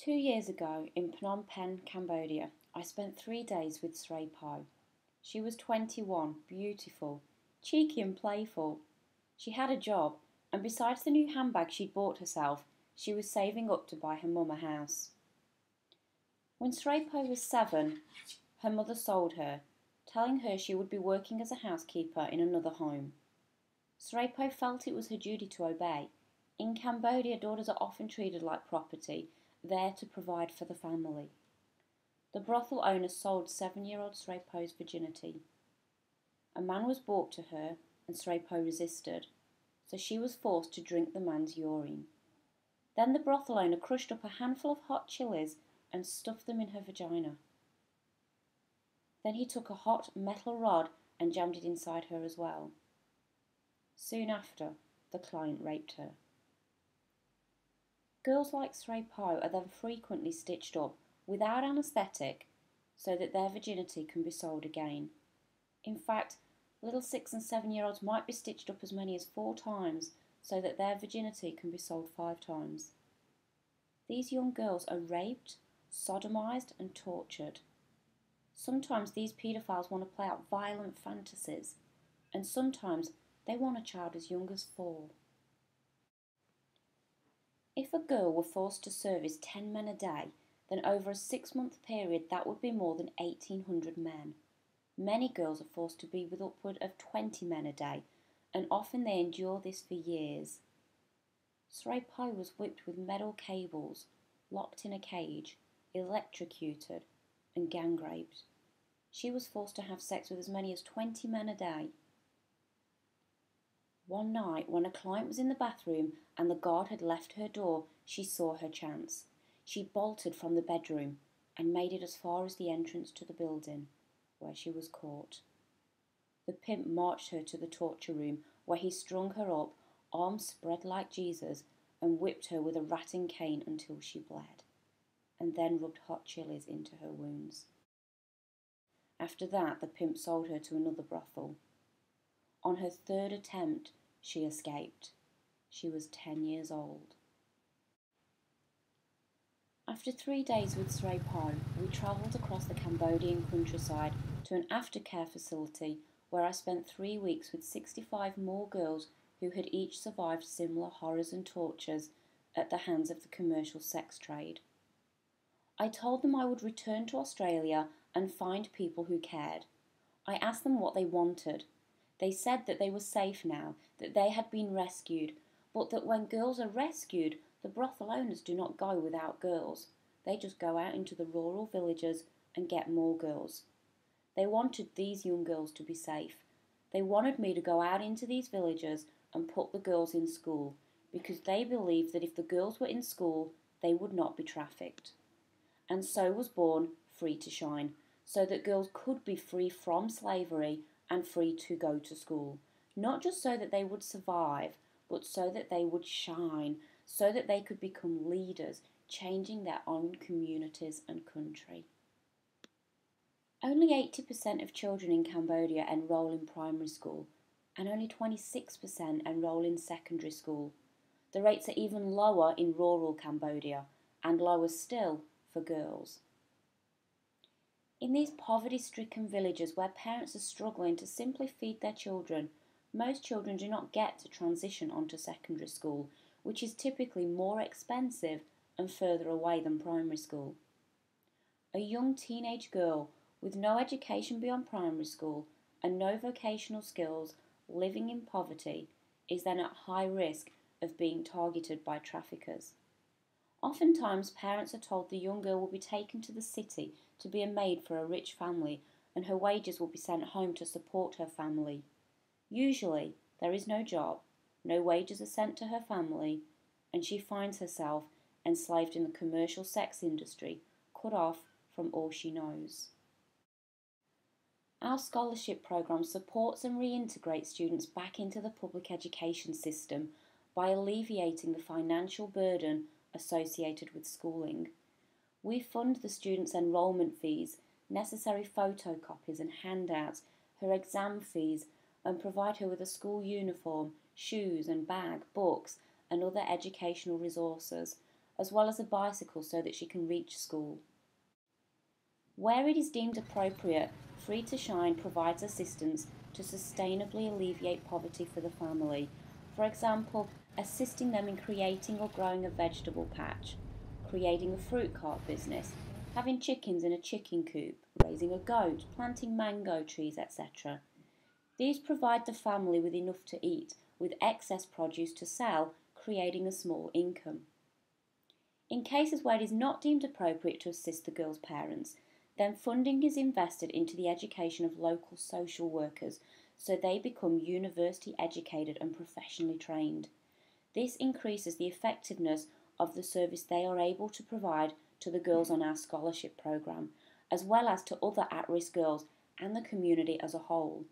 2 years ago, in Phnom Penh, Cambodia, I spent 3 days with Sray Po. She was 21, beautiful, cheeky and playful. She had a job, and besides the new handbag she'd bought herself, she was saving up to buy her mum a house. When Sray Po was 7, her mother sold her, telling her she would be working as a housekeeper in another home. Sray Po felt it was her duty to obey. In Cambodia, daughters are often treated like property, there to provide for the family. The brothel owner sold 7-year-old Sray Po's virginity. A man was brought to her, and Sray Po resisted, so she was forced to drink the man's urine. Then the brothel owner crushed up a handful of hot chilies and stuffed them in her vagina. Then he took a hot metal rod and jammed it inside her as well. Soon after, the client raped her. Girls like Sray Po are then frequently stitched up without anaesthetic so that their virginity can be sold again. In fact, little 6 and 7-year-olds might be stitched up as many as 4 times so that their virginity can be sold 5 times. These young girls are raped, sodomised and tortured. Sometimes these paedophiles want to play out violent fantasies, and sometimes they want a child as young as 4. If a girl were forced to service 10 men a day, then over a 6-month period that would be more than 1,800 men. Many girls are forced to be with upward of 20 men a day, and often they endure this for years. Sray Po was whipped with metal cables, locked in a cage, electrocuted, and gang raped. She was forced to have sex with as many as 20 men a day. One night, when a client was in the bathroom and the guard had left her door, she saw her chance. She bolted from the bedroom and made it as far as the entrance to the building, where she was caught. The pimp marched her to the torture room, where he strung her up, arms spread like Jesus, and whipped her with a ratting cane until she bled, and then rubbed hot chilies into her wounds. After that, the pimp sold her to another brothel. On her 3rd attempt, she escaped. She was 10 years old. After 3 days with Sray Po, we travelled across the Cambodian countryside to an aftercare facility where I spent 3 weeks with 65 more girls who had each survived similar horrors and tortures at the hands of the commercial sex trade. I told them I would return to Australia and find people who cared. I asked them what they wanted. They said that they were safe now, that they had been rescued, but that when girls are rescued, the brothel owners do not go without girls. They just go out into the rural villages and get more girls. They wanted these young girls to be safe. They wanted me to go out into these villages and put the girls in school, because they believed that if the girls were in school, they would not be trafficked. And so was born Free to Shine, so that girls could be free from slavery and free to go to school, not just so that they would survive, but so that they would shine, so that they could become leaders, changing their own communities and country. Only 80% of children in Cambodia enrol in primary school, and only 26% enrol in secondary school. The rates are even lower in rural Cambodia, and lower still for girls. In these poverty-stricken villages where parents are struggling to simply feed their children, most children do not get to transition onto secondary school, which is typically more expensive and further away than primary school. A young teenage girl with no education beyond primary school and no vocational skills living in poverty is then at high risk of being targeted by traffickers. Oftentimes, parents are told the young girl will be taken to the city to be a maid for a rich family, and her wages will be sent home to support her family. Usually, there is no job, no wages are sent to her family, and she finds herself enslaved in the commercial sex industry, cut off from all she knows. Our scholarship programme supports and reintegrates students back into the public education system by alleviating the financial burden associated with schooling. We fund the students' enrolment fees, necessary photocopies and handouts, her exam fees, and provide her with a school uniform, shoes and bag, books, and other educational resources, as well as a bicycle so that she can reach school. Where it is deemed appropriate, Free to Shine provides assistance to sustainably alleviate poverty for the family. For example, assisting them in creating or growing a vegetable patch, creating a fruit cart business, having chickens in a chicken coop, raising a goat, planting mango trees, etc. These provide the family with enough to eat, with excess produce to sell, creating a small income. In cases where it is not deemed appropriate to assist the girl's parents, then funding is invested into the education of local social workers so they become university educated and professionally trained. This increases the effectiveness of the service they are able to provide to the girls on our scholarship programme, as well as to other at-risk girls and the community as a whole.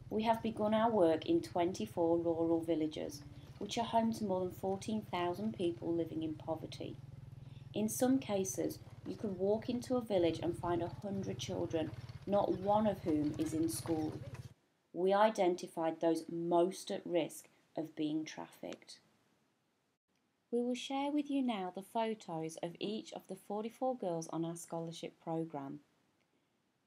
We have begun our work in 24 rural villages, which are home to more than 14,000 people living in poverty. In some cases, you could walk into a village and find 100 children, not one of whom is in school. We identified those most at risk of being trafficked. We will share with you now the photos of each of the 44 girls on our scholarship programme.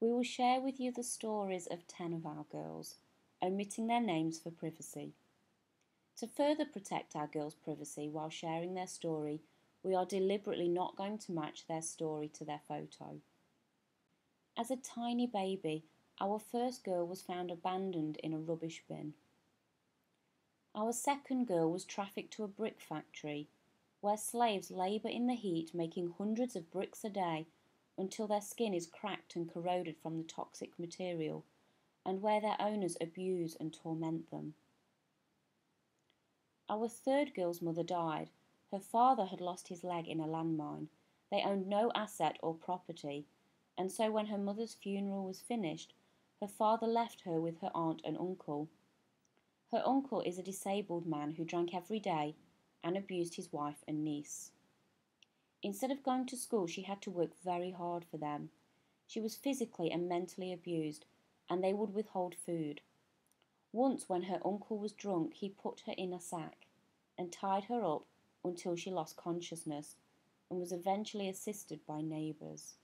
We will share with you the stories of 10 of our girls, omitting their names for privacy. To further protect our girls' privacy while sharing their story, we are deliberately not going to match their story to their photo. As a tiny baby, our first girl was found abandoned in a rubbish bin. Our second girl was trafficked to a brick factory, where slaves labour in the heat making hundreds of bricks a day until their skin is cracked and corroded from the toxic material, and where their owners abuse and torment them. Our third girl's mother died. Her father had lost his leg in a landmine. They owned no asset or property, and so when her mother's funeral was finished, her father left her with her aunt and uncle. Her uncle is a disabled man who drank every day and abused his wife and niece. Instead of going to school, she had to work very hard for them. She was physically and mentally abused, and they would withhold food. Once, when her uncle was drunk, he put her in a sack and tied her up until she lost consciousness and was eventually assisted by neighbours.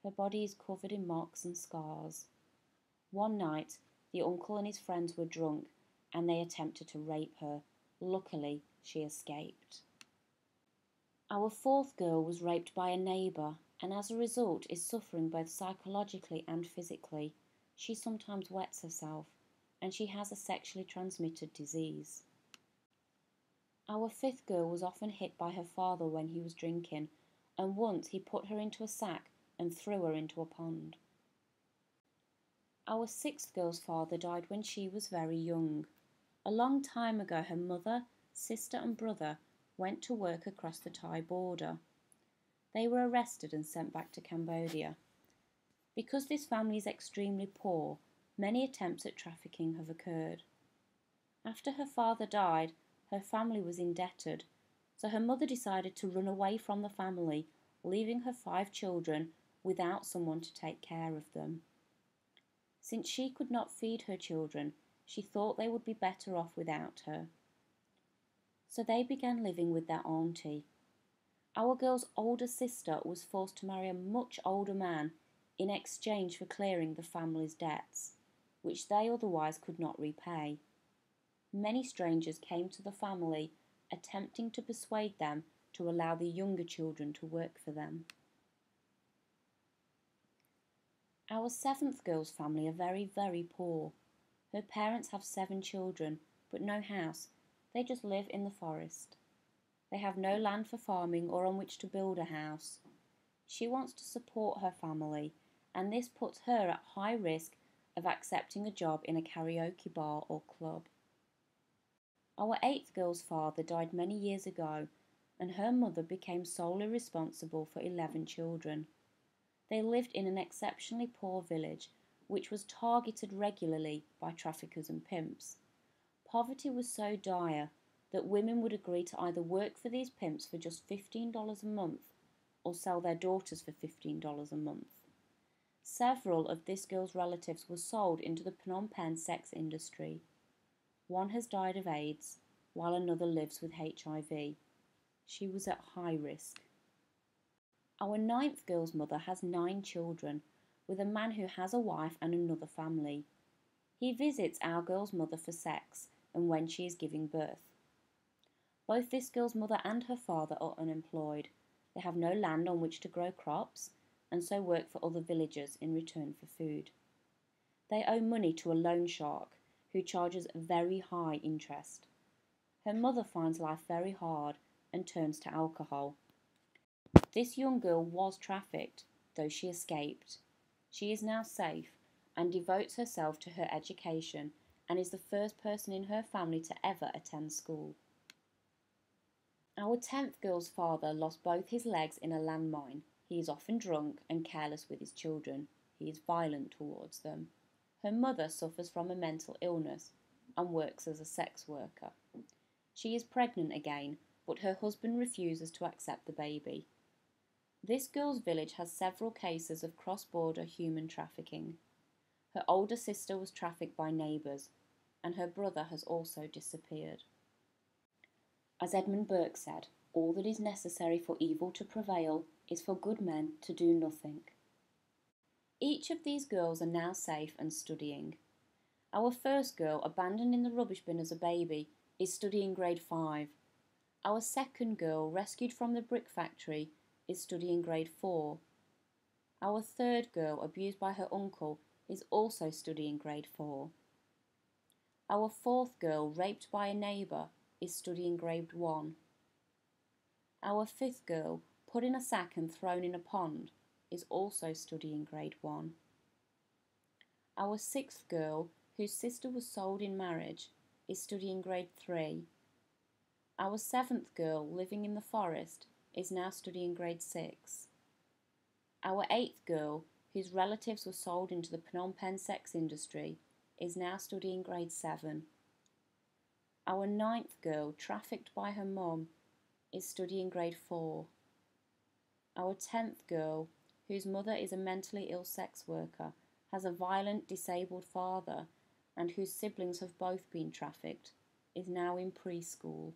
Her body is covered in marks and scars. One night, the uncle and his friends were drunk and they attempted to rape her. Luckily, she escaped. Our fourth girl was raped by a neighbour and as a result is suffering both psychologically and physically. She sometimes wets herself and she has a sexually transmitted disease. Our fifth girl was often hit by her father when he was drinking, and once he put her into a sack and threw her into a pond. Our sixth girl's father died when she was very young. A long time ago, her mother, sister and brother went to work across the Thai border. They were arrested and sent back to Cambodia. Because this family is extremely poor, many attempts at trafficking have occurred. After her father died, her family was indebted, so her mother decided to run away from the family, leaving her 5 children without someone to take care of them. Since she could not feed her children, she thought they would be better off without her. So they began living with their auntie. Our girl's older sister was forced to marry a much older man in exchange for clearing the family's debts, which they otherwise could not repay. Many strangers came to the family, attempting to persuade them to allow the younger children to work for them. Our 7th girl's family are very, very poor. Her parents have 7 children, but no house. They just live in the forest. They have no land for farming or on which to build a house. She wants to support her family, and this puts her at high risk of accepting a job in a karaoke bar or club. Our 8th girl's father died many years ago, and her mother became solely responsible for 11 children. They lived in an exceptionally poor village, which was targeted regularly by traffickers and pimps. Poverty was so dire that women would agree to either work for these pimps for just $15 a month or sell their daughters for $15 a month. Several of this girl's relatives were sold into the Phnom Penh sex industry. One has died of AIDS, while another lives with HIV. She was at high risk. Our ninth girl's mother has 9 children, with a man who has a wife and another family. He visits our girl's mother for sex and when she is giving birth. Both this girl's mother and her father are unemployed. They have no land on which to grow crops, and so work for other villagers in return for food. They owe money to a loan shark who charges very high interest. Her mother finds life very hard and turns to alcohol. This young girl was trafficked, though she escaped. She is now safe and devotes herself to her education and is the first person in her family to ever attend school. Our 10th girl's father lost both his legs in a landmine. He is often drunk and careless with his children. He is violent towards them. Her mother suffers from a mental illness and works as a sex worker. She is pregnant again, but her husband refuses to accept the baby. This girl's village has several cases of cross-border human trafficking. Her older sister was trafficked by neighbours, and her brother has also disappeared. As Edmund Burke said, all that is necessary for evil to prevail is for good men to do nothing. Each of these girls are now safe and studying. Our first girl, abandoned in the rubbish bin as a baby, is studying grade 5. Our second girl, rescued from the brick factory, is studying grade 4. Our third girl, abused by her uncle, is also studying grade 4. Our fourth girl, raped by a neighbour, is studying grade 1. Our fifth girl, put in a sack and thrown in a pond, is also studying grade 1. Our sixth girl, whose sister was sold in marriage, is studying grade 3. Our seventh girl, living in the forest, is now studying grade 6. Our eighth girl, whose relatives were sold into the Phnom Penh sex industry, is now studying grade 7. Our ninth girl, trafficked by her mum, is studying grade 4. Our 10th girl, whose mother is a mentally ill sex worker, has a violent, disabled father, and whose siblings have both been trafficked, is now in preschool.